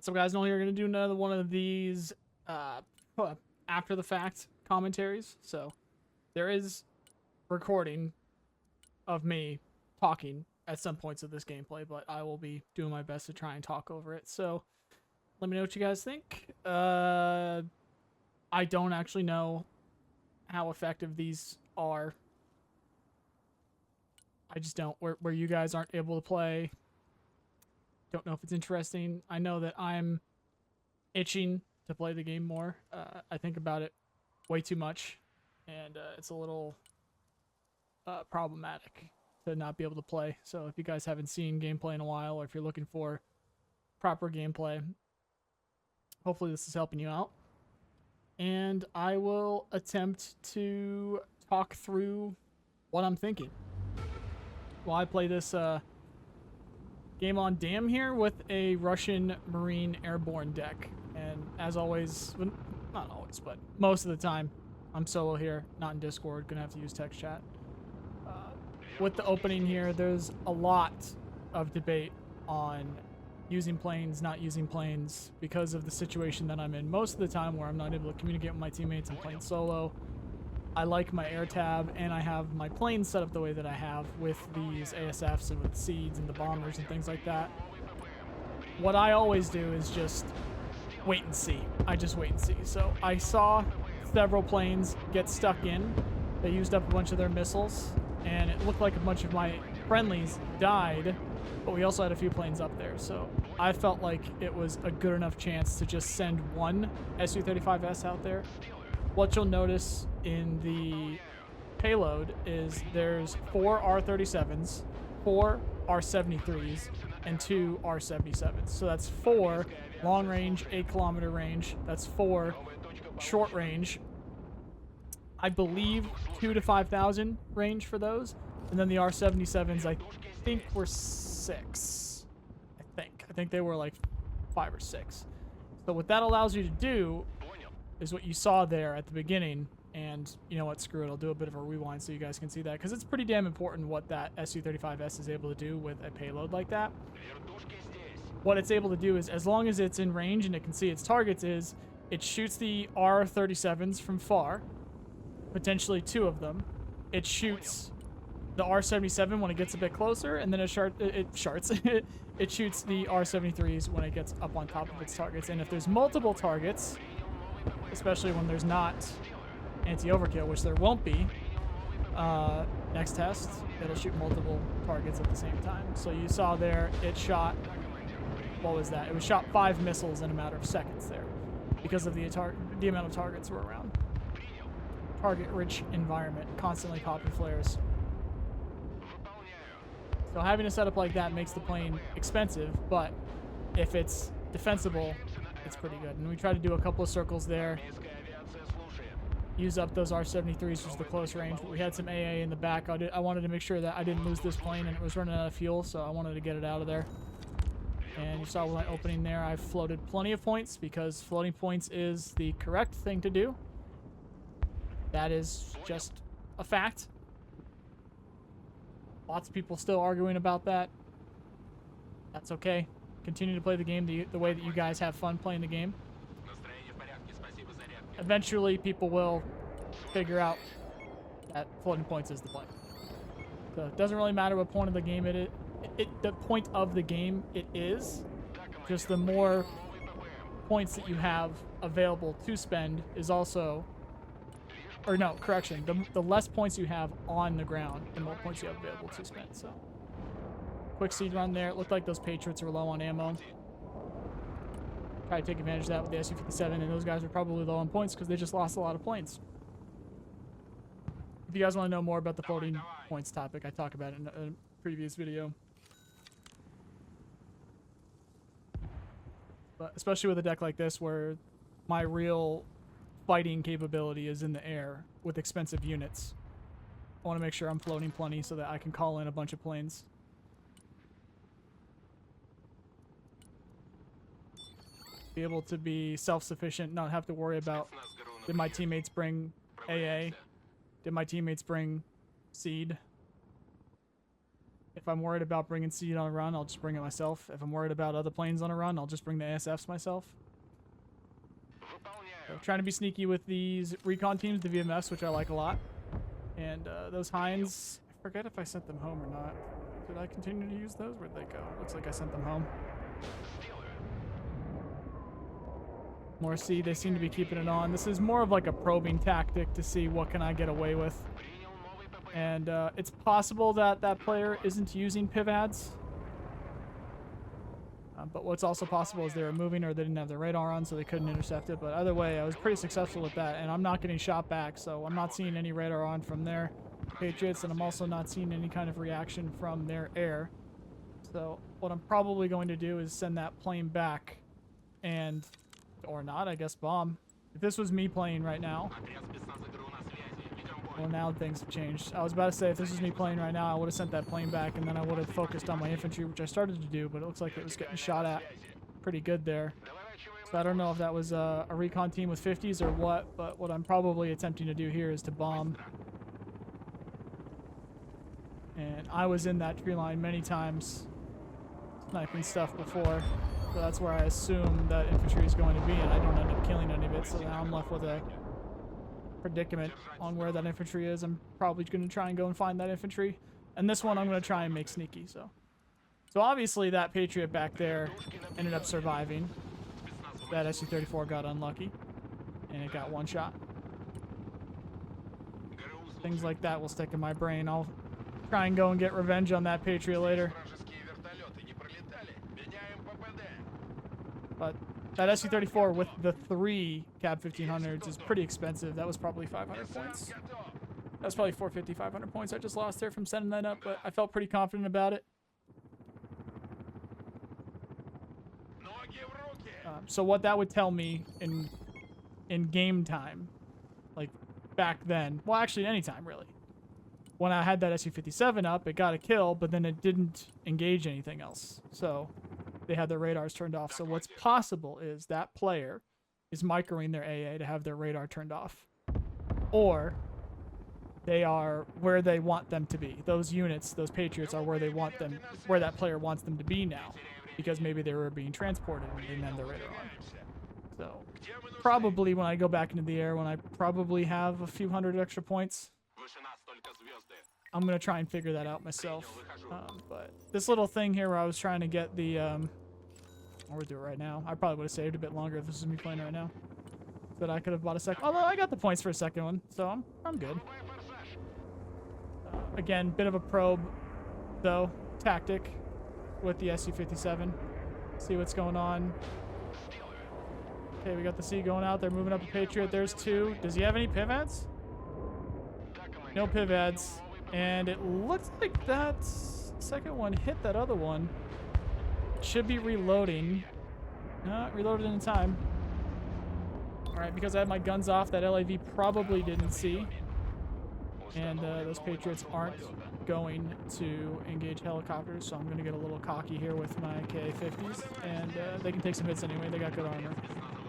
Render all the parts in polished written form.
What's up, guys? No, you're gonna do another one of these after the fact commentaries. So there is recording of me talking at some points of this gameplay, but I will be doing my best to try and talk over it. So let me know what you guys think. I don't actually know how effective these are. I just don't. Where you guys aren't able to play. Don't know if it's interesting. I know that I'm itching to play the game more. I think about it way too much, and it's a little problematic to not be able to play. So if you guys haven't seen gameplay in a while, or if you're looking for proper gameplay, hopefully this is helping you out. And I will attempt to talk through what I'm thinking while I play this game on Dam here with a Russian Marine airborne deck. And as always, not always, but most of the time, I'm solo here, not in Discord, gonna have to use text chat. With the opening here, there's a lot of debate on using planes, not using planes, because of the situation that I'm in most of the time where I'm not able to communicate with my teammates and playing solo. I like my air tab, and I have my planes set up the way that I have with these ASFs and with SEADs and the bombers and things like that. What I always do is just wait and see. I just wait and see. So I saw several planes get stuck in. They used up a bunch of their missiles, and it looked like a bunch of my friendlies died, but we also had a few planes up there. So I felt like it was a good enough chance to just send one Su-35S out there. What you'll notice in the payload is there's 4 R-37s, 4 R-73s, and 2 R-77s. So that's 4 long range, 8 kilometer range. That's 4 short range. I believe 2 to 5,000 range for those. And then the R-77s, I think were 6. I think they were like 5 or 6. So what that allows you to do is what you saw there at the beginning. And you know what, screw it, I'll do a bit of a rewind so you guys can see that, because it's pretty damn important what that Su-35S is able to do with a payload like that. What it's able to do is, as long as it's in range and it can see its targets, is it shoots the R-37s from far, potentially 2 of them. It shoots the R-77 when it gets a bit closer, and then it shoots the R-73s when it gets up on top of its targets. And if there's multiple targets, especially when there's not anti-overkill, which there won't be, next test, it'll shoot multiple targets at the same time. So you saw there, it shot, what was that? It was shot 5 missiles in a matter of seconds there, because of the amount of targets were around. Target-rich environment, constantly popping flares. So having a setup like that makes the plane expensive, but if it's defensible, it's pretty good. And we tried to do a couple of circles there, use up those R-73s, which is the close range, but we had some AA in the back. I wanted to make sure that I didn't lose this plane, and it was running out of fuel, so I wanted to get it out of there. And you saw my opening there, I floated plenty of points, because floating points is the correct thing to do. That is just a fact. Lots of people still arguing about that. That's okay. Continue to play the game the way that you guys have fun playing the game. Eventually, people will figure out that floating points is the play. So it doesn't really matter what point of the game it is. The point of the game it is. Just the more points that you have available to spend is also... Or no, correction. The less points you have on the ground, the more points you have available to spend. So, quick seed run there. It looked like those Patriots were low on ammo. Try to take advantage of that with the Su-57, and those guys were probably low on points because they just lost a lot of planes. If you guys want to know more about the floating points topic, I talk about it in a previous video. But especially with a deck like this, where my real fighting capability is in the air with expensive units, I want to make sure I'm floating plenty so that I can call in a bunch of planes. Be able to be self-sufficient, not have to worry about, did my teammates bring AA? Did my teammates bring SEAD? If I'm worried about bringing SEAD on a run, I'll just bring it myself. If I'm worried about other planes on a run, I'll just bring the ASFs myself. So trying to be sneaky with these recon teams, the VMFs, which I like a lot. And those Hinds, I forget if I sent them home or not. Did I continue to use those? Where'd they go? Looks like I sent them home. More SEAD, they seem to be keeping it on. This is more of like a probing tactic to see what can I get away with. And it's possible that that player isn't using PIV-ADS. But what's also possible is they were moving or they didn't have their radar on, so they couldn't intercept it. But either way, I was pretty successful with that, and I'm not getting shot back, so I'm not seeing any radar on from their Patriots, and I'm also not seeing any kind of reaction from their air. So what I'm probably going to do is send that plane back and, or not, I guess, bomb. If this was me playing right now, well, now things have changed. I was about to say, if this was me playing right now, I would have sent that plane back, and then I would have focused on my infantry, which I started to do, but it looks like it was getting shot at pretty good there. So I don't know if that was a recon team with 50s or what, but what I'm probably attempting to do here is to bomb. And I was in that tree line many times, sniping stuff before, so that's where I assume that infantry is going to be, and I don't end up killing any of it, so now I'm left with a predicament on where that infantry is. I'm probably going to try and go and find that infantry, and this one I'm going to try and make sneaky. So obviously that Patriot back there ended up surviving. That SU-34 got unlucky and it got one shot. Things like that will stick in my brain. I'll try and go and get revenge on that Patriot later. But that SU-34 with the 3 Cab 1500s is pretty expensive. That was probably 500 points. That was probably 450, 500 points I just lost there from setting that up, but I felt pretty confident about it. So what that would tell me in game time, like back then, well, actually any time really, when I had that SU-57 up, it got a kill, but then it didn't engage anything else. So they had their radars turned off. So what's possible is that player is microing their AA to have their radar turned off. Or they are where they want them to be. Those units, those Patriots, are where they want them, where that player wants them to be now. Because maybe they were being transported and didn't have their radar on. So probably when I go back into the air, when I probably have a few hundred extra points, I'm going to try and figure that out myself. But this little thing here where I was trying to get the... I'm going to do it right now. I probably would have saved a bit longer if this was me playing right now. But I could have bought a second... Although I got the points for a second one, so I'm good. Again, bit of a probe, though, tactic with the SU-57. See what's going on. Okay, we got the C going out. They're moving up a Patriot. There's 2. Does he have any PIV-ADS? No PIV-ADS. And it looks like that second one hit that other one. Should be reloading. Not reloaded in time. Alright, because I had my guns off, that LAV probably didn't see. And those Patriots aren't going to engage helicopters, so I'm going to get a little cocky here with my KA-50s. And they can take some hits anyway. They got good armor.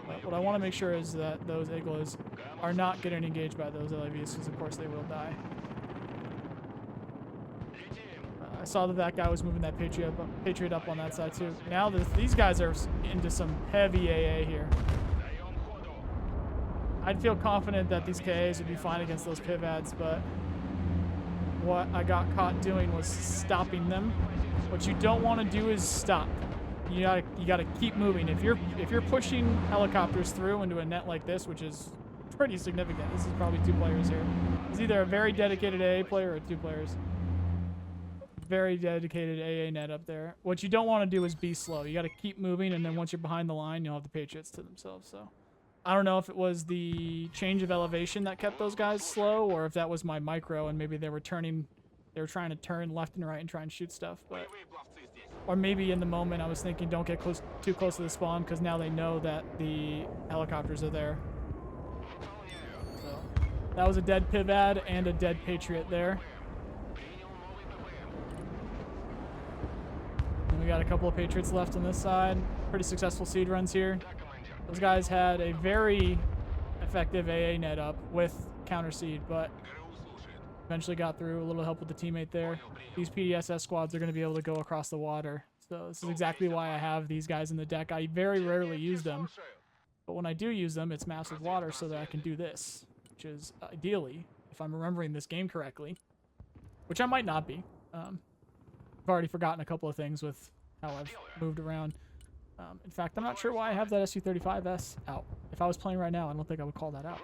But what I want to make sure is that those Iglos are not getting engaged by those LAVs, because of course they will die. I saw that that guy was moving that Patriot up on that side too. Now these guys are into some heavy AA here. I'd feel confident that these KAs would be fine against those PIV-ADS, but what I got caught doing was stopping them. What you don't want to do is stop. You gotta keep moving. If you're pushing helicopters through into a net like this, which is pretty significant. This is probably 2 players here. It's either a very dedicated AA player or 2 players. Very dedicated AA net up there. What you don't want to do is be slow. You got to keep moving, and then once you're behind the line, you'll have the Patriots to themselves. So I don't know if it was the change of elevation that kept those guys slow, or if that was my micro, and maybe they were trying to turn left and right and try and shoot stuff. But or maybe in the moment I was thinking, don't get too close to the spawn, because now they know that the helicopters are there. So that was a dead PIV-AD and a dead Patriot there. We got a couple of Patriots left on this side. Pretty successful SEAD runs here. Those guys had a very effective AA net up with counter SEAD, but Eventually got through, a little help with the teammate there. These PDSS squads are going to be able to go across the water. So this is exactly why I have these guys in the deck. I very rarely use them. But when I do use them, it's maps with water so that I can do this. Which is ideally, if I'm remembering this game correctly. Which I might not be. I've already forgotten a couple of things with how I've moved around. In fact, I'm not sure why I have that SU-35S out. If I was playing right now, I don't think I would call that out.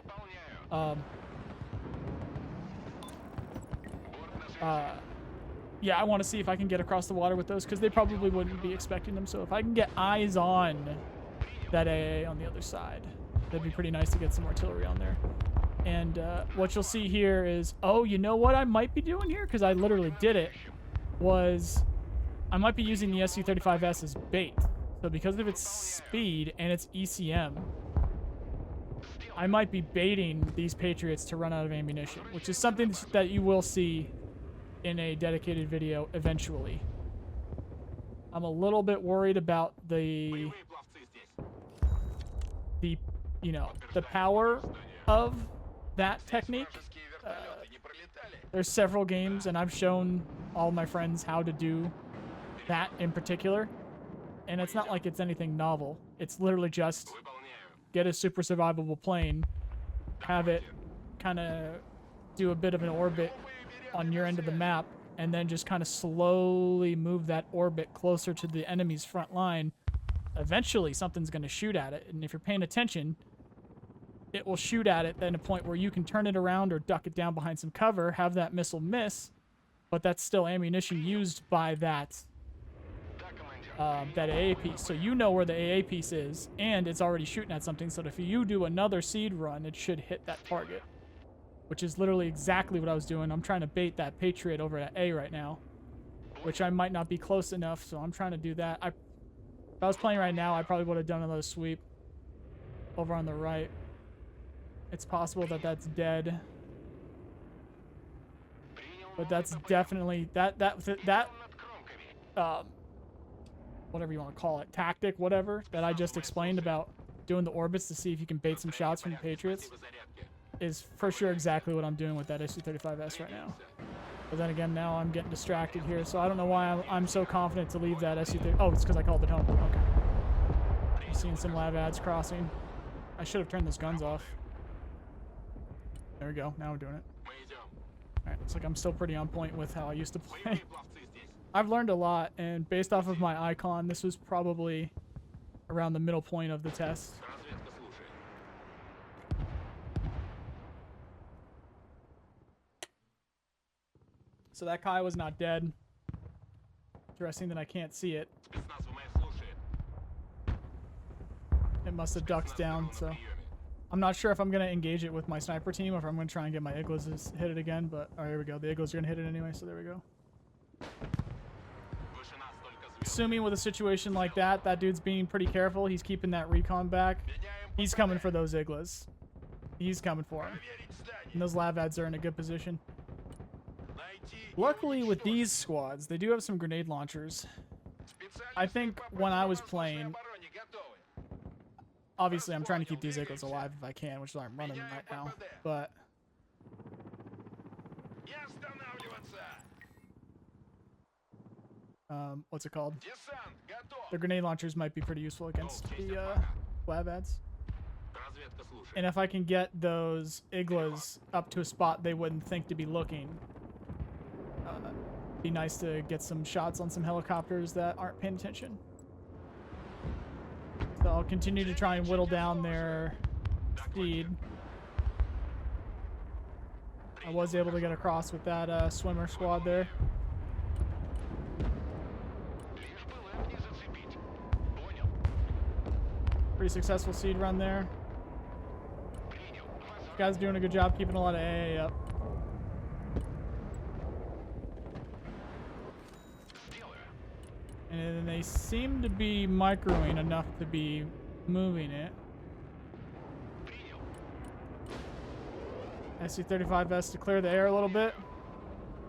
Yeah, I want to see if I can get across the water with those, because they probably wouldn't be expecting them. So if I can get eyes on that AA on the other side, that'd be pretty nice to get some artillery on there. And what you'll see here is, oh, you know what I might be doing here? Because I literally did it, was I might be using the SU-35S as bait. So because of its speed and its ECM, I might be baiting these Patriots to run out of ammunition, which is something that you will see in a dedicated video eventually. I'm a little bit worried about the you know, the power of that technique. There's several games, and I've shown all my friends how to do that in particular. And it's not like it's anything novel. It's literally just get a super survivable plane, have it kind of do a bit of an orbit on your end of the map, and then just kind of slowly move that orbit closer to the enemy's front line. Eventually, something's going to shoot at it, and if you're paying attention, it will shoot at it at a point where you can turn it around or duck it down behind some cover, have that missile miss, but that's still ammunition used by that AA piece. So you know where the AA piece is, and it's already shooting at something, so if you do another SEAD run, it should hit that target, which is literally exactly what I was doing. I'm trying to bait that Patriot over at A right now, which I might not be close enough, so I'm trying to do that. If I was playing right now, I probably would have done another sweep over on the right. It's possible that that's dead, but that's definitely whatever you want to call it, tactic, whatever, that I just explained about doing the orbits to see if you can bait some shots from the Patriots is for sure exactly what I'm doing with that SU-35S right now. But then again, now I'm getting distracted here, so I don't know why I'm so confident to leave that SU-30. Oh, it's because I called it home. Okay. I'm seeing some lav ads crossing. I should have turned those guns off. There we go. Now we're doing it. Alright, looks like I'm still pretty on point with how I used to play. I've learned a lot, and based off of my icon, this was probably around the middle point of the test. So that Kai was not dead. Interesting that I can't see it. It must have ducked down, so I'm not sure if I'm going to engage it with my sniper team or if I'm going to try and get my Iglas to hit it again, but oh, here we go. The Iglas are going to hit it anyway, so there we go. Assuming with a situation like that, that dude's being pretty careful. He's keeping that recon back. He's coming for those Iglas. He's coming for him. And those lav ads are in a good position. Luckily, with these squads, they do have some grenade launchers. I think when I was playing, obviously I'm trying to keep these Iglas alive if I can, which is why I'm running them right now. But what's it called? The grenade launchers might be pretty useful against the lav ads. And if I can get those Iglas up to a spot they wouldn't think to be looking, be nice to get some shots on some helicopters that aren't paying attention. So I'll continue to try and whittle down their speed. I was able to get across with that swimmer squad there. Pretty successful SEAD run there. This guy's doing a good job keeping a lot of AA up. And they seem to be microing enough to be moving it. SU-35S to clear the air a little bit.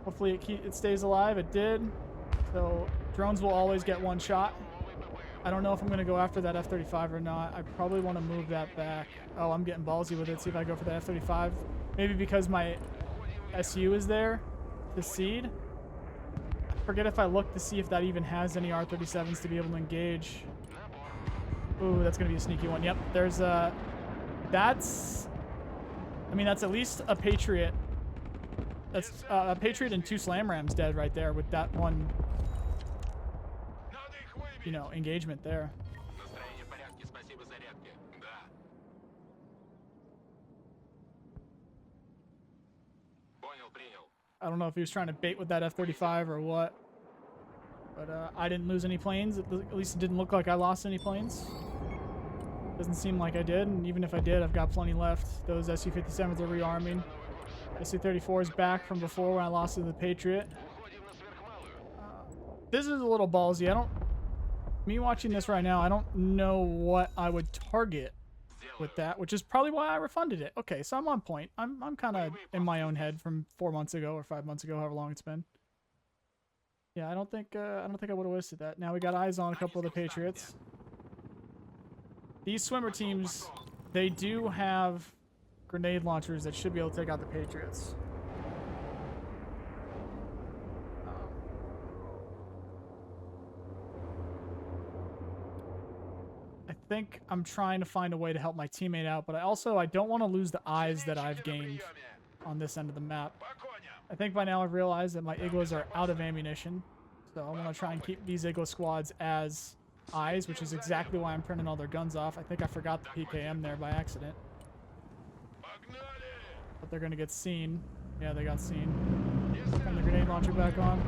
Hopefully it stays alive. It did. So drones will always get one shot. I don't know if I'm going to go after that F-35 or not. I probably want to move that back. Oh, I'm getting ballsy with it. See if I go for the F-35. Maybe because my SU is there to SEAD. I forget if I looked to see if that even has any R-37s to be able to engage. Ooh, that's going to be a sneaky one. Yep, there's a... That's... I mean, that's at least a Patriot. That's a Patriot and 2 Slam Rams dead right there with that one, you know, engagement there. I don't know if he was trying to bait with that F-35 or what, but I didn't lose any planes. At least it didn't look like I lost any planes. Doesn't seem like I did, and even if I did, I've got plenty left. Those Su-57s are rearming. Su-34 is back from before when I lost to the Patriot. This is a little ballsy. Me watching this right now, I don't know what I would target with that, which is probably why I refunded it. Okay, so I'm on point. I'm kind of in my own head from 4 months ago or 5 months ago, however long it's been. Yeah, I don't think I would have wasted that. Now we got eyes on a couple of the Patriots. These swimmer teams, they do have grenade launchers that should be able to take out the Patriots. I think I'm trying to find a way to help my teammate out, but I don't want to lose the eyes that I've gained on this end of the map. I think by now I've realized that my Iglos are out of ammunition, so I want to try and keep these Iglo squads as eyes, which is exactly why I'm turning all their guns off. I think I forgot the PKM there by accident. But they're going to get seen. Yeah, they got seen. Turn the grenade launcher back on.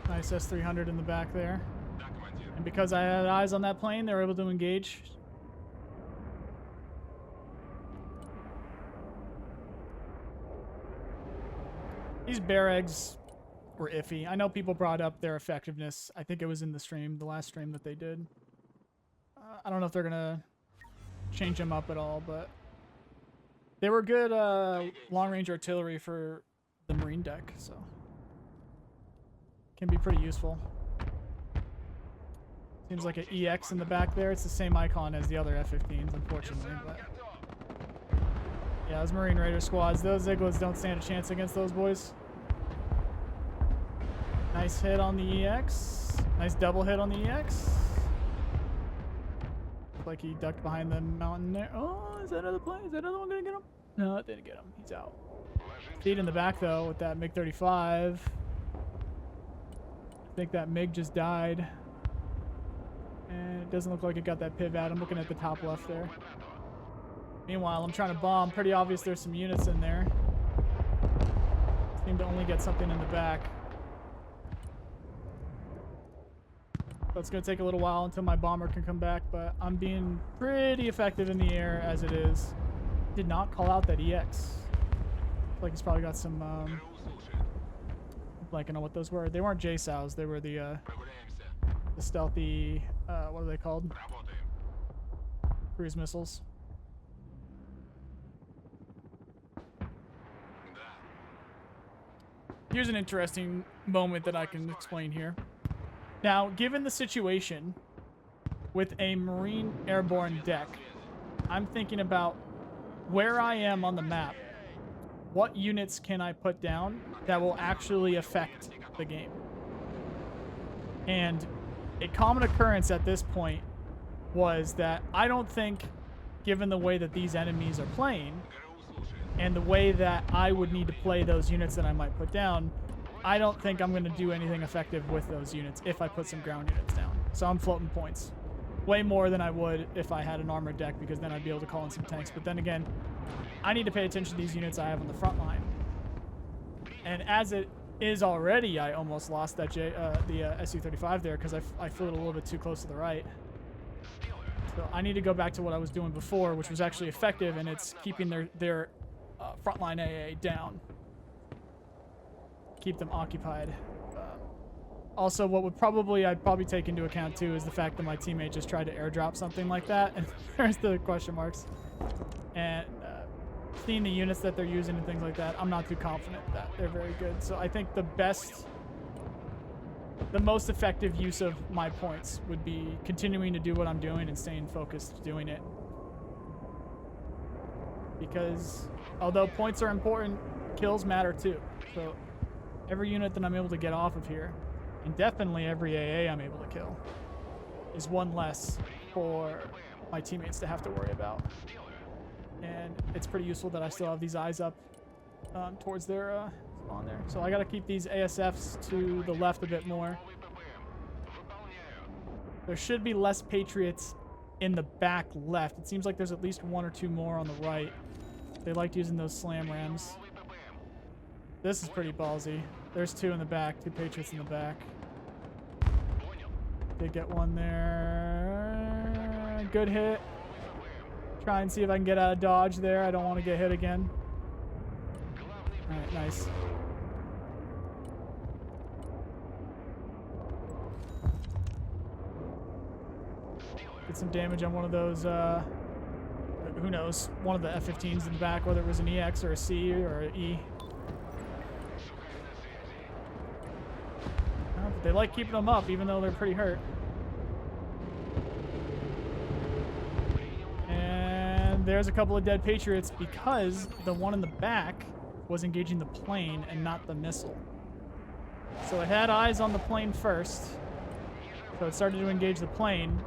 Nice S-300 in the back there. And because I had eyes on that plane, they were able to engage. These bear eggs were iffy. I know people brought up their effectiveness. I think it was in the stream, the last stream that they did. I don't know if they're going to change them up at all, but they were good long-range artillery for the Marine deck, so can be pretty useful. Seems like an EX in the back there. It's the same icon as the other F-15s, unfortunately, but yeah, those Marine Raider squads, those Iglos don't stand a chance against those boys. Nice hit on the EX. Nice double hit on the EX. Looks like he ducked behind the mountain there. Oh, is that another plane? Is that another one gonna get him? No, it didn't get him. He's out. SEAD in the back though with that MiG-35. I think that MiG just died. And it doesn't look like it got that pivot. I'm looking at the top left there. Meanwhile, I'm trying to bomb. Pretty obvious there's some units in there. Seem to only get something in the back. So it's going to take a little while until my bomber can come back, but I'm being pretty effective in the air as it is. Did not call out that EX. Looks like he's probably got some, I'm blanking on what those were. They weren't JSOWs. They were the stealthy, what are they called? Cruise missiles. Here's an interesting moment that I can explain here. Now, given the situation with a Marine airborne deck, I'm thinking about where I am on the map. What units can I put down that will actually affect the game? And a common occurrence at this point was that I don't think, given the way that these enemies are playing, and the way that I would need to play those units that I might put down, I don't think I'm going to do anything effective with those units if I put some ground units down. So I'm floating points. Way more than I would if I had an armored deck, because then I'd be able to call in some tanks. But then again, I need to pay attention to these units I have on the front line. And as it is already, I almost lost that the Su-35 there because I flew it a little bit too close to the right. So I need to go back to what I was doing before, which was actually effective, and it's keeping their frontline AA down. Keep them occupied. Also, what I'd probably take into account too is the fact that my teammate just tried to airdrop something like that, and there's the question marks. And seeing the units that they're using and things like that, I'm not too confident that they're very good. So I think the best the most effective use of my points would be continuing to do what I'm doing and staying focused doing it. Because although points are important, kills matter too. So every unit that I'm able to get off of here, and definitely every AA I'm able to kill, is one less for my teammates to have to worry about. And it's pretty useful that I still have these eyes up towards their spawn there. So I got to keep these ASFs to the left a bit more. There should be less Patriots in the back left. It seems like there's at least one or two more on the right. They liked using those slam rams. This is pretty ballsy. There's two in the back, two Patriots in the back. Did get one there. Good hit. Try and see if I can get out of dodge there. I don't want to get hit again. All right, nice. Get some damage on one of those, who knows, one of the F-15s in the back, whether it was an EX or a C or an E. But they like keeping them up, even though they're pretty hurt. And there's a couple of dead Patriots because the one in the back was engaging the plane and not the missile. So it had eyes on the plane first, so it started to engage the plane.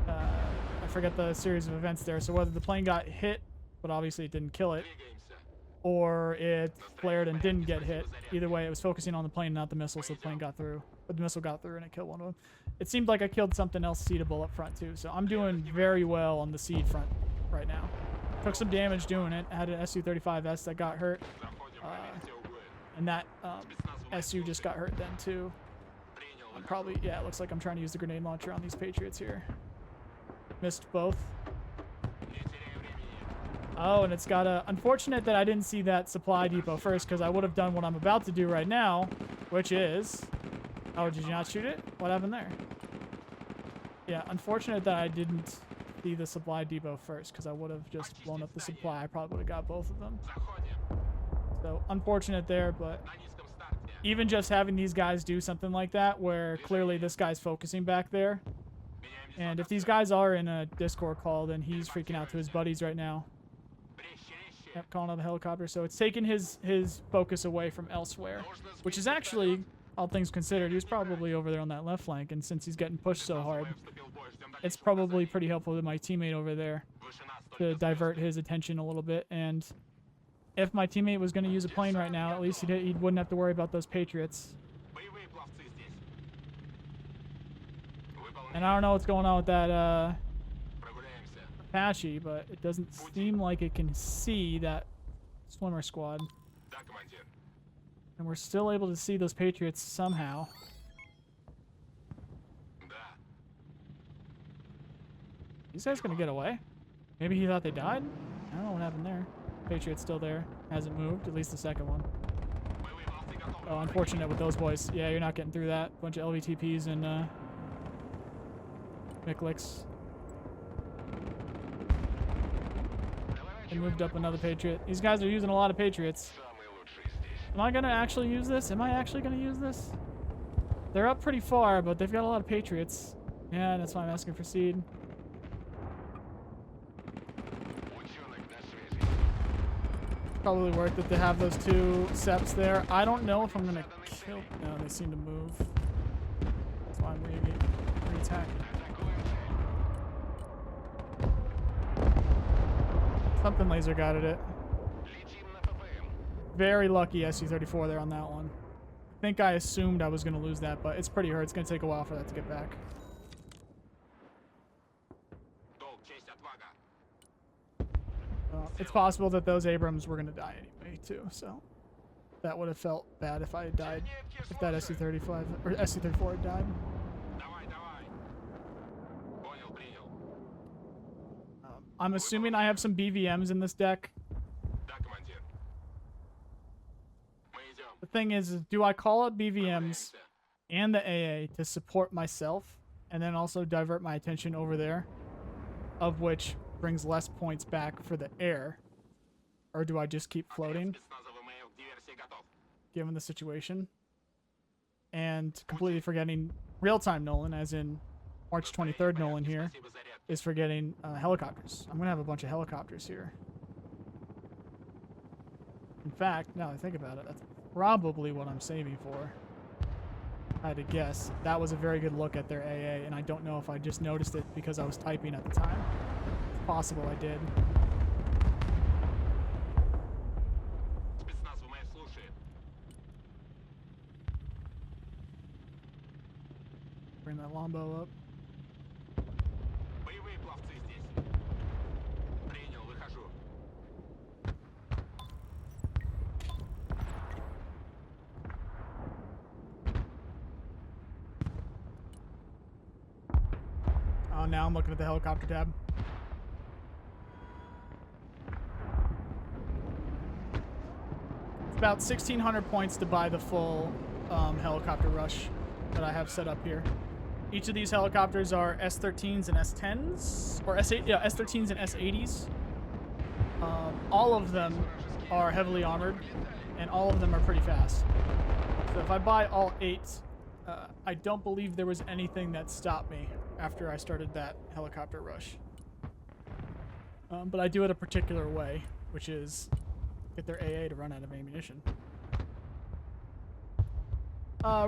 I forget the series of events there, so whether the plane got hit, but obviously it didn't kill it, or it flared and didn't get hit. Either way, it was focusing on the plane, not the missile, so the plane got through. But the missile got through and it killed one of them. It seemed like I killed something else seedable up front too, so I'm doing very well on the SEAD front right now. Took some damage doing it. Had an SU-35S that got hurt, and that SU just got hurt then too. I'm probably, yeah, it looks like I'm trying to use the grenade launcher on these Patriots here. Missed both. Oh, and it's got a... Unfortunate that I didn't see that supply depot first, because I would have done what I'm about to do right now, which is... Oh, did you not shoot it? What happened there? Yeah, unfortunate that I didn't see the supply depot first, because I would have just blown up the supply. I probably would have got both of them. So, unfortunate there, but... Even just having these guys do something like that, where clearly this guy's focusing back there, and if these guys are in a Discord call, then he's freaking out to his buddies right now. Yep, calling out the helicopter. So it's taken his focus away from elsewhere, which is actually, all things considered, he was probably over there on that left flank, and since he's getting pushed so hard, it's probably pretty helpful to my teammate over there to divert his attention a little bit. And if my teammate was going to use a plane right now, at least he wouldn't have to worry about those Patriots. And I don't know what's going on with that Apache, but it doesn't seem like it can see that swimmer squad. And we're still able to see those Patriots somehow. These guys gonna get away? Maybe he thought they died? I don't know what happened there. Patriot's still there. Hasn't moved, at least the second one. Oh, unfortunate with those boys. Yeah, you're not getting through that. Bunch of LVTPs and Mikliks. They moved up another Patriot. These guys are using a lot of Patriots. Am I gonna actually use this? Am I actually gonna use this? They're up pretty far, but they've got a lot of Patriots. Yeah, that's why I'm asking for SEAD. Probably worth it to have those two Seps there. I don't know if I'm gonna kill... No, they seem to move. That's why I'm re-attacking. Something laser guided it. Very lucky SU-34 there on that one. I think I assumed I was going to lose that, but it's pretty hurt. It's going to take a while for that to get back. It's possible that those Abrams were going to die anyway, too, so that would have felt bad if I had died, if that SU-35 or SU-34 had died. I'm assuming I have some BVMs in this deck. The thing is, do I call up BVMs and the AA to support myself and then also divert my attention over there, of which brings less points back for the air? Or do I just keep floating, given the situation? and completely forgetting real-time Nolan, as in March 23rd Nolan here, is forgetting helicopters. I'm going to have a bunch of helicopters here. In fact, now that I think about it, that's probably what I'm saving for. I had to guess. That was a very good look at their AA, and I don't know if I just noticed it because I was typing at the time. It's possible I did. Bring that longbow up. Oh, now I'm looking at the helicopter tab. It's about 1,600 points to buy the full helicopter rush that I have set up here. Each of these helicopters are S-13s and S-10s, or S-8, yeah, S-13s and S-80s. All of them are heavily armored, and all of them are pretty fast. So if I buy all 8, I don't believe there was anything that stopped me after I started that helicopter rush. But I do it a particular way, which is get their AA to run out of ammunition.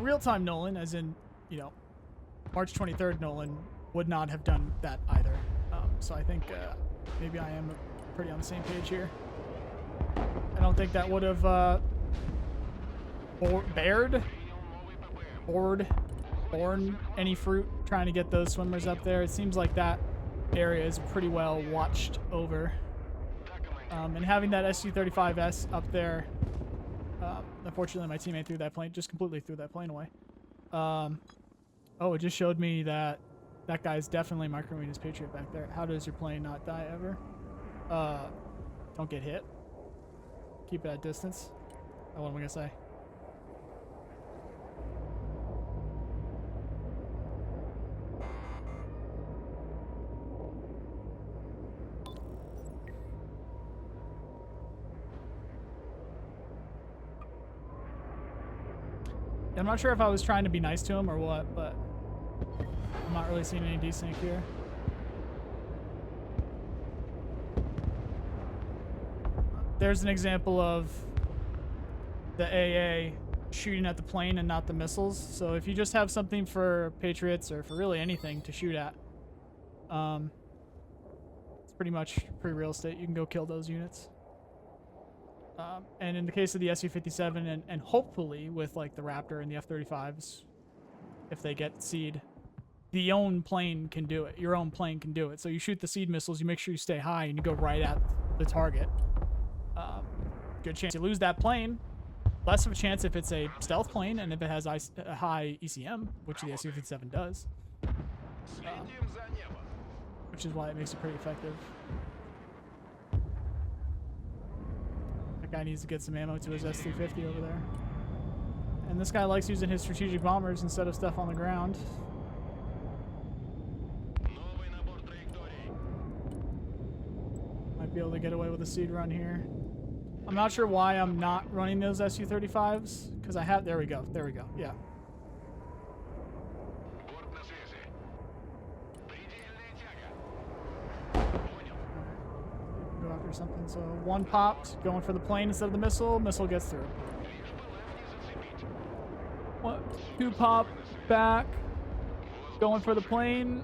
Real-time Nolan, as in, you know, March 23rd Nolan would not have done that either. So I think maybe I am pretty on the same page here. I don't think that would have borne any fruit trying to get those swimmers up there. It seems like that area is pretty well watched over. And having that SU-35S up there, unfortunately my teammate threw that plane, just completely threw that plane away. Oh, it just showed me that that guy's definitely microwaving his Patriot back there. How does your plane not die ever? Don't get hit. Keep it at distance. Oh, what am I gonna say? I'm not sure if I was trying to be nice to him or what, but I'm not really seeing any desync here. There's an example of the AA shooting at the plane and not the missiles. So if you just have something for Patriots or for really anything to shoot at, it's pretty much free real estate. You can go kill those units. And in the case of the Su-57 and hopefully with like the Raptor and the F-35s, if they get SEAD, the own plane can do it. Your own plane can do it. So you shoot the SEAD missiles, you make sure you stay high and you go right at the target. Good chance you lose that plane. Less of a chance if it's a stealth plane and if it has a high ECM, which the Su-57 does. Which is why it makes it pretty effective. That guy needs to get some ammo to his S-350 over there. And this guy likes using his strategic bombers instead of stuff on the ground. Might be able to get away with a SEAD run here. I'm not sure why I'm not running those Su-35s, because I have... There we go. There we go. Yeah. Go after something. So one popped, going for the plane instead of the missile. Missile gets through. 1, 2 pop, back, going for the plane.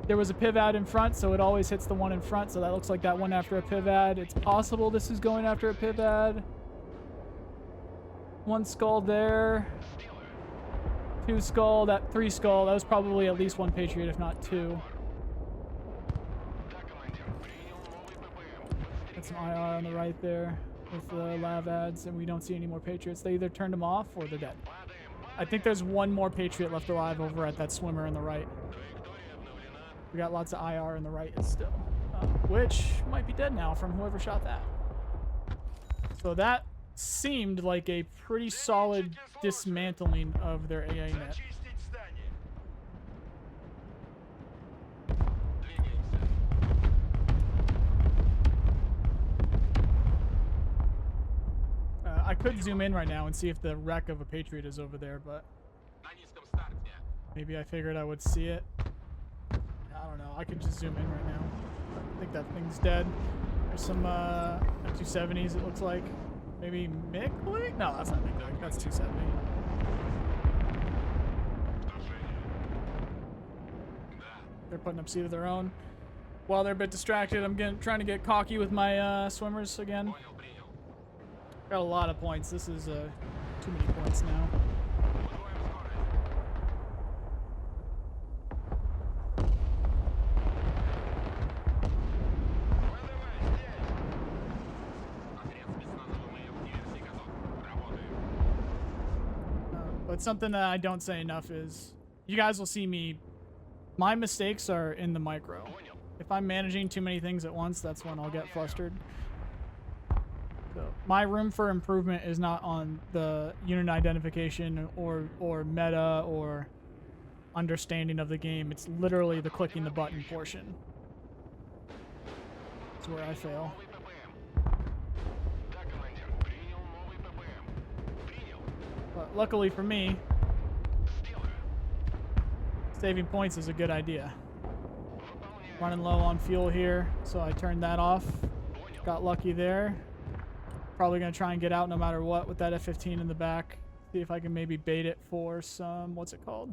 There was a PIVAD in front, so it always hits the one in front, so that looks like that one after a PIVAD. It's possible this is going after a PIVAD. 1 skull there. 2 skull, that 3 skull. That was probably at least 1 Patriot, if not 2. Got some IR on the right there with the lav ads, and we don't see any more Patriots. They either turned them off or they're dead. I think there's 1 more Patriot left alive over at that swimmer on the right. We got lots of IR in the right still, which might be dead now from whoever shot that. So that seemed like a pretty solid dismantling of their AA net. I could zoom in right now and see if the wreck of a Patriot is over there, but Maybe I figured I would see it. I don't know. I could just zoom in right now. I think that thing's dead. There's some M270s, it looks like. Maybe MiG? No, that's not MiG. That's 270. They're putting up SEAD of their own. While they're a bit distracted, I'm trying to get cocky with my swimmers again. Got a lot of points. This is too many points now. But something that I don't say enough is, you guys will see me, my mistakes are in the micro. If I'm managing too many things at once, that's when I'll get flustered. So my room for improvement is not on the unit identification or meta or understanding of the game. It's literally the clicking the button portion. That's where I fail. But luckily for me, saving points is a good idea. Running low on fuel here, so I turned that off. Got lucky there. Probably going to try and get out no matter what with that F-15 in the back. See if I can maybe bait it for some, what's it called?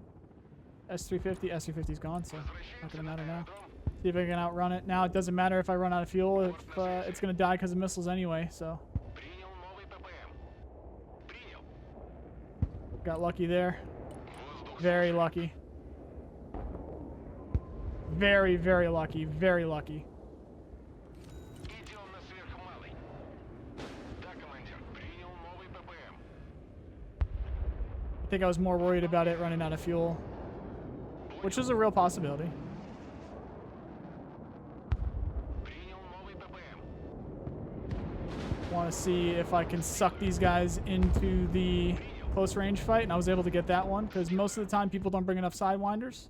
S-350. S-350's gone, so not going to matter now. See if I can outrun it. Now it doesn't matter if I run out of fuel. If it's going to die because of missiles anyway, so. Got lucky there. Very lucky. Very, very lucky. Very lucky. I think I was more worried about it running out of fuel, which is a real possibility. Want to see if I can suck these guys into the close range fight, and I was able to get that one because most of the time people don't bring enough sidewinders.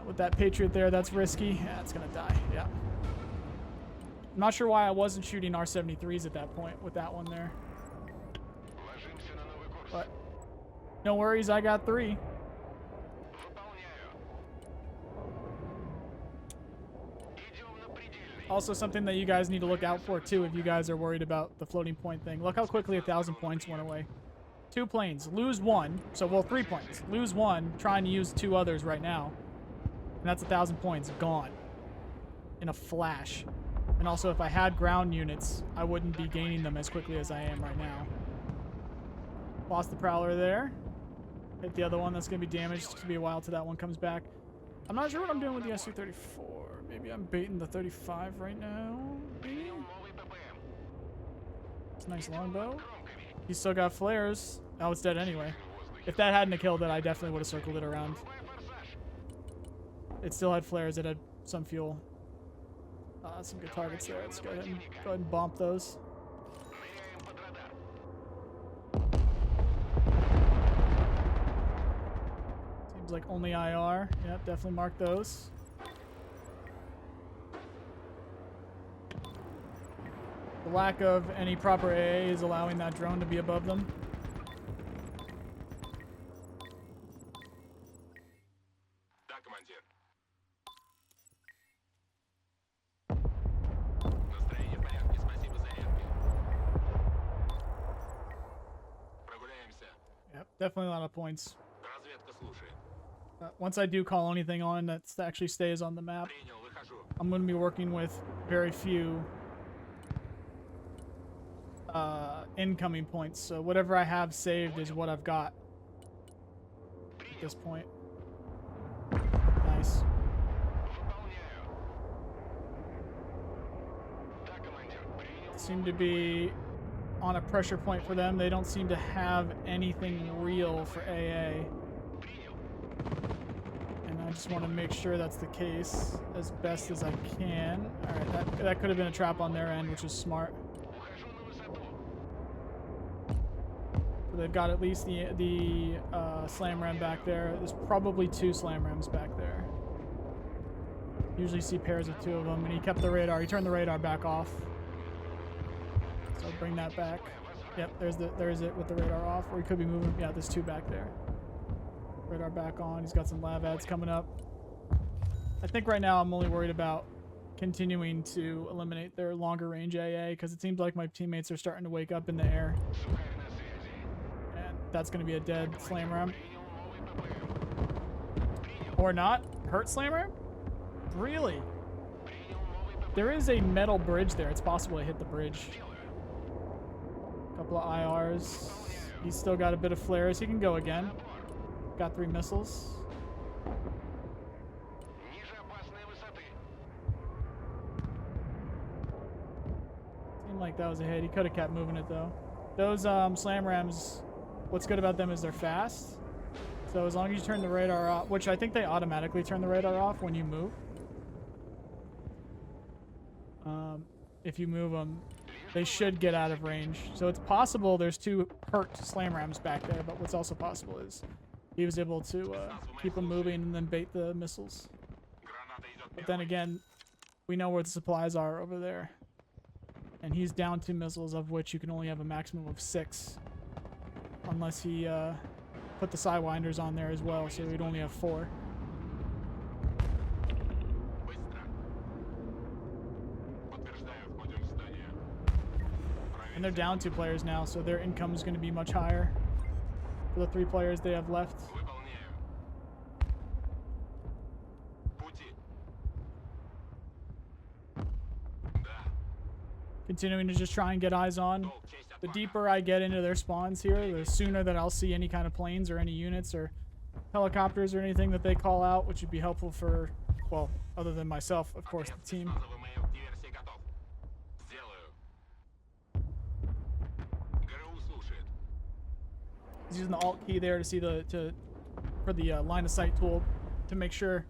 With that Patriot there, that's risky. Yeah, it's gonna die. Yeah. I'm not sure why I wasn't shooting R-73s at that point with that one there. But no worries, I got 3. Also something that you guys need to look out for too if you guys are worried about the floating point thing. Look how quickly 1,000 points went away. 2 planes, lose 1. So, well, 3 planes. Lose 1, trying to use 2 others right now. And that's 1,000 points gone in a flash. And also, if I had ground units, I wouldn't be gaining them as quickly as I am right now. Lost the Prowler there. Hit the other one. That's going to be damaged. It's going to be a while till that one comes back. I'm not sure what I'm doing with the Su-34. Maybe I'm baiting the 35 right now. Maybe? It's a nice longbow. He's still got flares. Oh, it's dead anyway. If that hadn't killed it, I definitely would have circled it around. It still had flares. It had some fuel. Some good targets there. Let's go ahead and bump those. Seems like only IR. Yep, definitely mark those. The lack of any proper AA is allowing that drone to be above them. Yep, definitely a lot of points. Once I do call anything on that actually stays on the map, I'm going to be working with very few incoming points. So whatever I have saved is what I've got at this point. Nice. Seem to be on a pressure point for them. They don't seem to have anything real for AA. And I just want to make sure that's the case as best as I can. Alright, that could have been a trap on their end, which is smart. So they've got at least the slam ram back there. There's probably 2 slam rams back there. Usually see pairs of 2 of them, and he kept the radar. He turned the radar back off. So bring that back. Yep, there's it with the radar off. Or he could be moving. Yeah, there's 2 back there. Radar back on. He's got some lav ads coming up. I think right now I'm only worried about continuing to eliminate their longer range AA because it seems like my teammates are starting to wake up in the air. And that's going to be a dead slam ram. Or not. Hurt slam ram? Really? There is a metal bridge there. It's possible to hit the bridge. Couple of IRs. He's still got a bit of flares. He can go again. Got 3 missiles. Seemed like that was a hit. He could have kept moving it though. Those slam rams, what's good about them is they're fast. So as long as you turn the radar off, which I think they automatically turn the radar off when you move. If you move them, they should get out of range. So it's possible there's 2 hurt slam rams back there, but what's also possible is he was able to keep them moving and then bait the missiles. But then again, we know where the supplies are over there. And he's down 2 missiles, of which you can only have a maximum of 6. Unless he put the sidewinders on there as well, so we'd only have 4. And they're down 2 players now, so their income is going to be much higher for the 3 players they have left. Continuing to just try and get eyes on. The deeper I get into their spawns here, the sooner that I'll see any kind of planes or any units or helicopters or anything that they call out, which would be helpful for, well, other than myself, of course, the team. He's using the Alt key there to see for the line of sight tool to make sure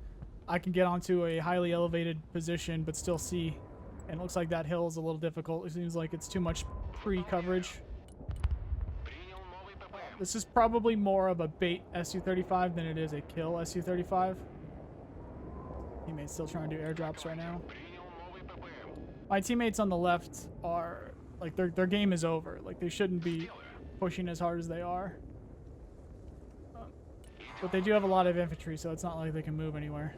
I can get onto a highly elevated position but still see. And it looks like that hill is a little difficult. It seems like it's too much pre-coverage. This is probably more of a bait Su-35 than it is a kill Su-35. Teammates still trying to do airdrops right now. My teammates on the left are like their game is over. Like they shouldn't be pushing as hard as they are. But they do have a lot of infantry, so it's not like they can move anywhere.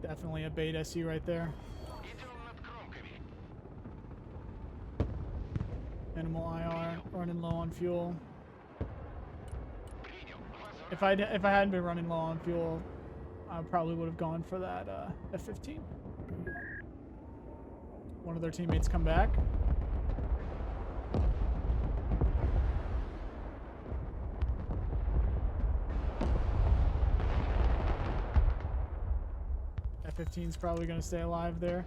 Definitely a bait SU right there. Minimal IR, running low on fuel. If I hadn't been running low on fuel, I probably would have gone for that F-15. One of their teammates come back. F-15 is probably going to stay alive there.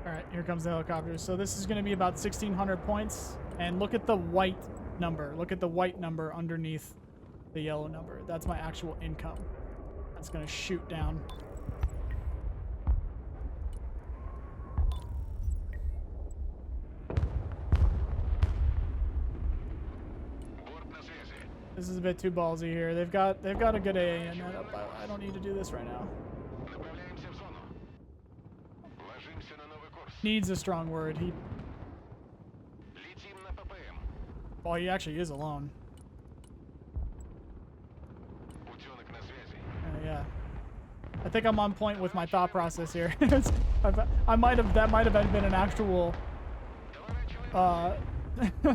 Alright, here comes the helicopter. So this is going to be about 1,600 points. And look at the white number. Look at the white number underneath the yellow number. That's my actual income. That's going to shoot down. This is a bit too ballsy here. They've got a good AA in that. I don't need to do this right now. Needs a strong word. Well, he actually is alone. Yeah. I think I'm on point with my thought process here. that might have been an actual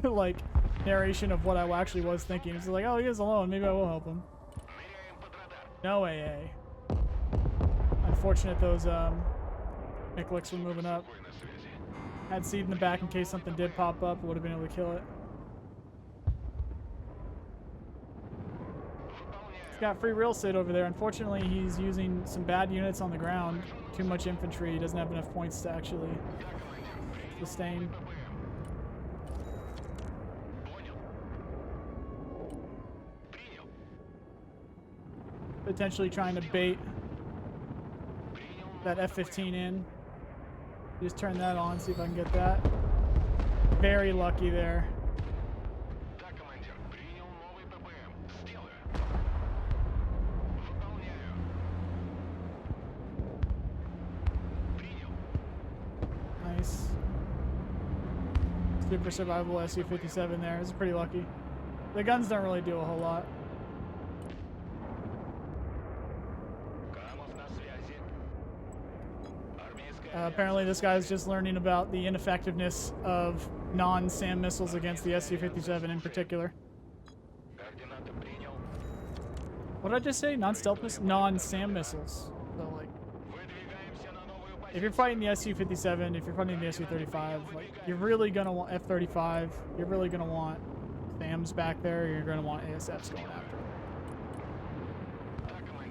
like narration of what I actually was thinking. It's like, oh, he is alone. Maybe I will help him. No AA. Unfortunate those Micklicks were moving up. Had SEAD in the back in case something did pop up. Would have been able to kill it. He's got free real estate over there. Unfortunately, he's using some bad units on the ground. Too much infantry. He doesn't have enough points to actually sustain. Potentially trying to bait that F-15 in. Just turn that on, see if I can get that. very lucky there. Nice. Super survival SU-57 there. It's pretty lucky. The guns don't really do a whole lot. Apparently this guy's just learning about the ineffectiveness of non-SAM missiles against the SU-57 in particular. What did I just say? Non-stealth missiles? Non-SAM missiles. So, like, if you're fighting the SU-57, if you're fighting the SU-35, like, you're really going to want F-35, you're really going to want SAMs back there, you're going to want ASFs going after them.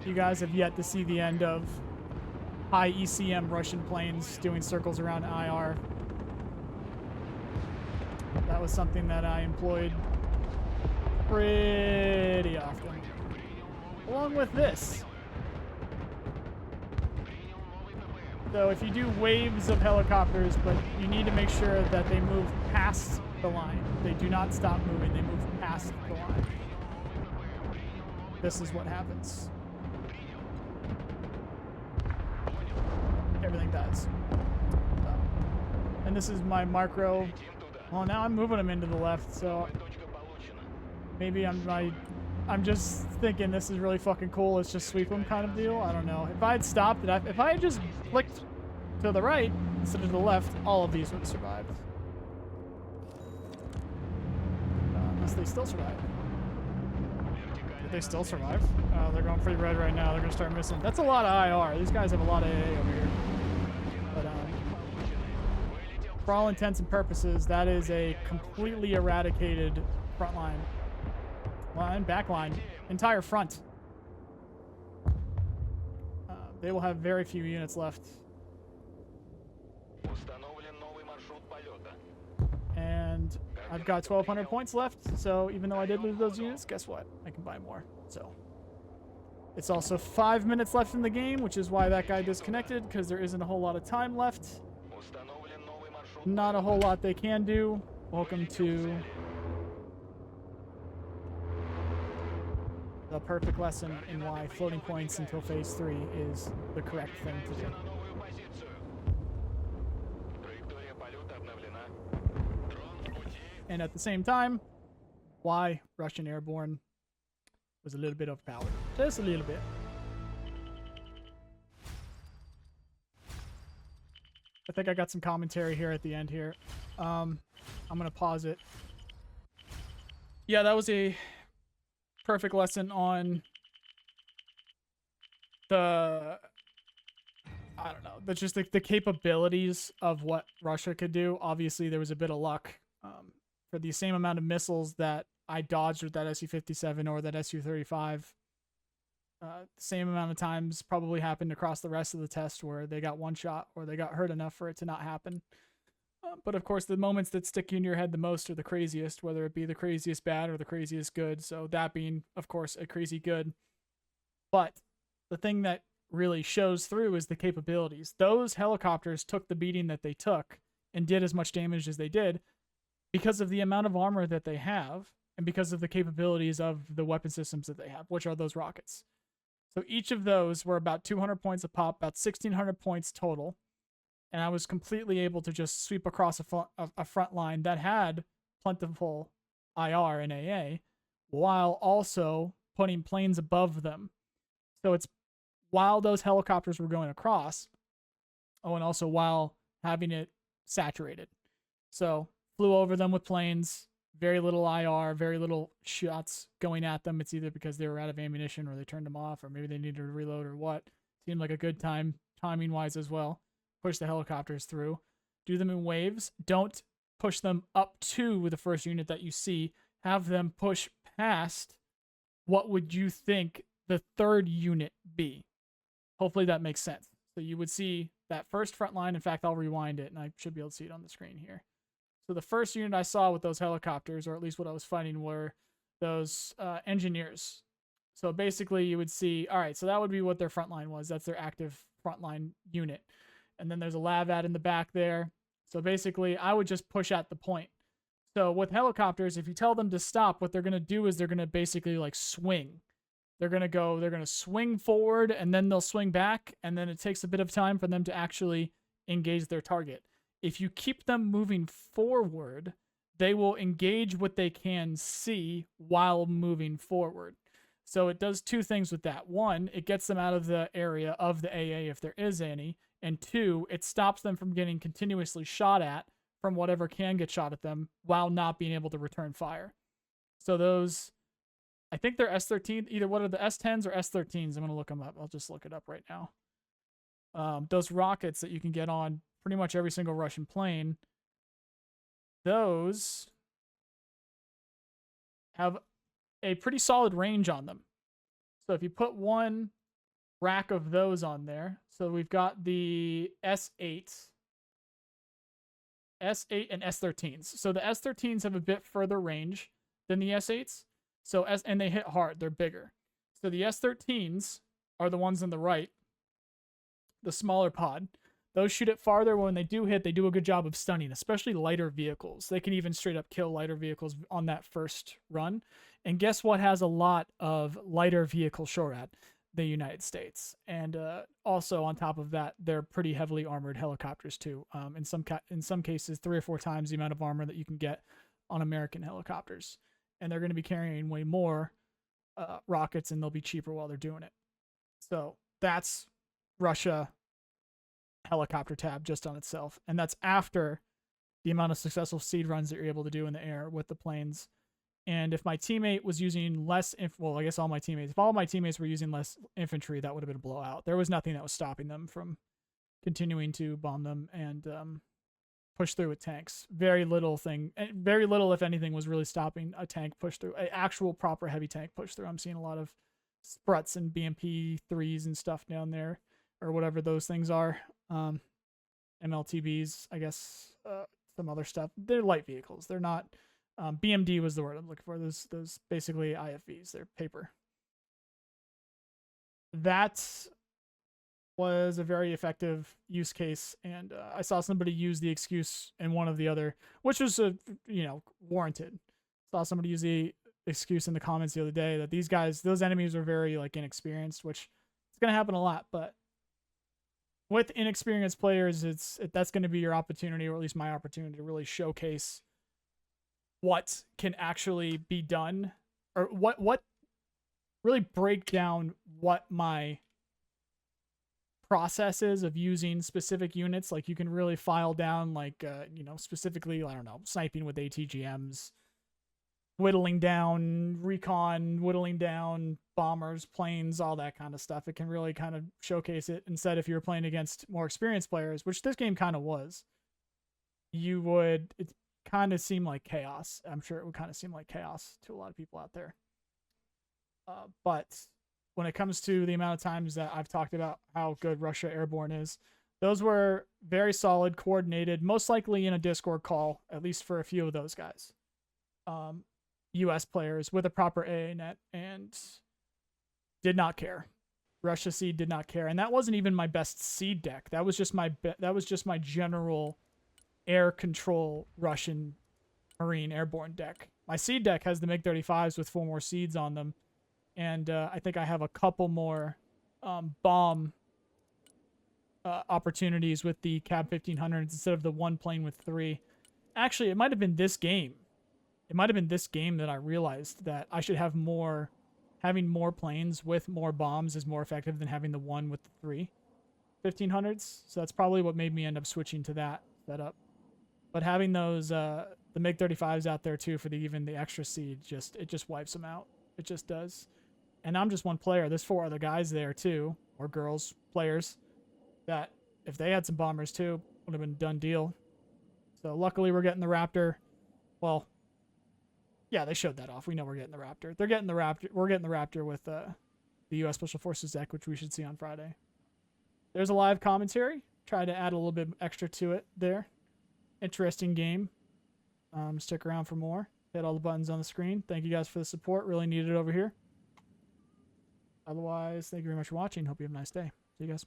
You guys have yet to see the end of high ECM Russian planes doing circles around IR. That was something that I employed pretty often. Along with this. So if you do waves of helicopters, but you need to make sure that they move past the line. They do not stop moving, they move past the line. This is what happens. Everything dies. And this is my macro. Well, now I'm moving them into the left, so maybe I'm just thinking this is really fucking cool. Let's just sweep them kind of deal. I don't know. If I had stopped it, if I had just flicked to the right instead of to the left, all of these would have survived. Unless they still survive. Did they still survive? They're going pretty red right now. They're going to start missing. That's a lot of IR. These guys have a lot of AA over here. But for all intents and purposes, that is a completely eradicated front line. Line, back line, entire front. They will have very few units left. And I've got 1,200 points left, so even though I did lose those units, guess what? I can buy more. So it's also 5 minutes left in the game, which is why that guy disconnected, because there isn't a whole lot of time left. Not a whole lot they can do. Welcome to the perfect lesson in why floating points until phase 3 is the correct thing to do. And at the same time, why Russian airborne was a little bit overpowered. Just a little bit. I think I got some commentary here at the end here. I'm going to pause it. Yeah, that was a perfect lesson on the, I don't know, but just the capabilities of what Russia could do. Obviously, there was a bit of luck. For the same amount of missiles that I dodged with that SU-57 or that SU-35, same amount of times probably happened across the rest of the test where they got one shot or they got hurt enough for it to not happen. But of course, the moments that stick you in your head the most are the craziest, whether it be the craziest bad or the craziest good. So that being, of course, a crazy good. But the thing that really shows through is the capabilities. Those helicopters took the beating that they took and did as much damage as they did because of the amount of armor that they have and because of the capabilities of the weapon systems that they have, which are those rockets. So each of those were about 200 points a pop, about 1,600 points total. And I was completely able to just sweep across a front line that had plentiful IR and AA while also putting planes above them. So it's while those helicopters were going across, oh, and also while having it saturated. So flew over them with planes, very little IR, very little shots going at them. It's either because they were out of ammunition or they turned them off or maybe they needed to reload or what. Seemed like a good time, timing-wise as well. Push the helicopters through. Do them in waves. Don't push them up to the first unit that you see. Have them push past what would you think the third unit be. Hopefully that makes sense. So you would see that first front line. In fact, I'll rewind it and I should be able to see it on the screen here. So the first unit I saw with those helicopters, or at least what I was fighting, were those engineers. So basically you would see, all right, so that would be what their front line was. That's their active frontline unit. And then there's a LAVAD in the back there. So basically I would just push at the point. So with helicopters, if you tell them to stop, what they're going to do is they're going to basically like swing. They're going to swing forward and then they'll swing back. And then it takes a bit of time for them to actually engage their target. If you keep them moving forward, they will engage what they can see while moving forward. So it does two things with that. One, it gets them out of the area of the AA if there is any. And two, it stops them from getting continuously shot at from whatever can get shot at them while not being able to return fire. So those, I think they're S13, either what are the S10s or S13s? I'm going to look them up. I'll just look it up right now. Those rockets that you can get on pretty much every single Russian plane, those have a pretty solid range on them. So if you put one rack of those on there, so we've got the S8 and S13s. So the S13s have a bit further range than the S8s. So and they hit hard, they're bigger. So the S13s are the ones on the right, the smaller pod. Those shoot it farther. When they do hit, they do a good job of stunning, especially lighter vehicles. They can even straight up kill lighter vehicles on that first run. And guess what has a lot of lighter vehicle SHORAD? The United States. And also on top of that, they're pretty heavily armored helicopters too. In some cases, 3 or 4 times the amount of armor that you can get on American helicopters. And they're going to be carrying way more rockets, and they'll be cheaper while they're doing it. So that's Russia helicopter tab just on itself. And that's after the amount of successful SEAD runs that you're able to do in the air with the planes. And if my teammate was using less, well, I guess all my teammates, if all my teammates were using less infantry, that would have been a blowout. There was nothing that was stopping them from continuing to bomb them and push through with tanks. Very little, if anything, was really stopping a tank push through, an actual proper heavy tank push through. I'm seeing a lot of Spruts and BMP 3s and stuff down there, or whatever those things are. MLTBs, I guess, some other stuff. They're light vehicles. They're not. BMD was the word I'm looking for. Those basically IFVs. They're paper. That was a very effective use case, and I saw somebody use the excuse in one of the other, which was warranted. Saw somebody use the excuse in the comments the other day that those enemies are very like inexperienced, which it's gonna happen a lot, but with inexperienced players, that's going to be your opportunity, or at least my opportunity, to really showcase what can actually be done, or what really break down what my process is of using specific units. Like you can really file down, like specifically, I don't know, sniping with ATGMs, whittling down Recon, whittling down bombers, planes, all that kind of stuff. It can really kind of showcase it. Instead, if you were playing against more experienced players, which this game kind of was, it kind of seem like chaos. I'm sure it would kind of seem like chaos to a lot of people out there. But when it comes to the amount of times that I've talked about how good Russia Airborne is, those were very solid, coordinated, most likely in a Discord call, at least for a few of those guys. US players with a proper AA net, and did not care. Russia SEAD did not care, and that wasn't even my best SEAD deck. That was just my general air control Russian Marine airborne deck. My SEAD deck has the MiG-35s with 4 more SEADs on them, and I think I have a couple more bomb opportunities with the Cab 1500s instead of the one plane with 3. Actually, it might have been this game. It might have been this game that I realized that I should have having more planes with more bombs is more effective than having the one with the 3 1500s. So that's probably what made me end up switching to that setup. But having those, the MiG-35s out there too for even the extra SEAD, it just wipes them out. It just does. And I'm just one player. There's 4 other guys there too, or girls, players, that if they had some bombers too, would have been a done deal. So luckily we're getting the Raptor. Well, yeah, they showed that off. We know we're getting the Raptor. They're getting the Raptor. We're getting the Raptor with the U.S. Special Forces deck, which we should see on Friday. There's a live commentary. Try to add a little bit extra to it there. Interesting game. Stick around for more. Hit all the buttons on the screen. Thank you guys for the support. Really need it over here. Otherwise, thank you very much for watching. Hope you have a nice day. See you guys.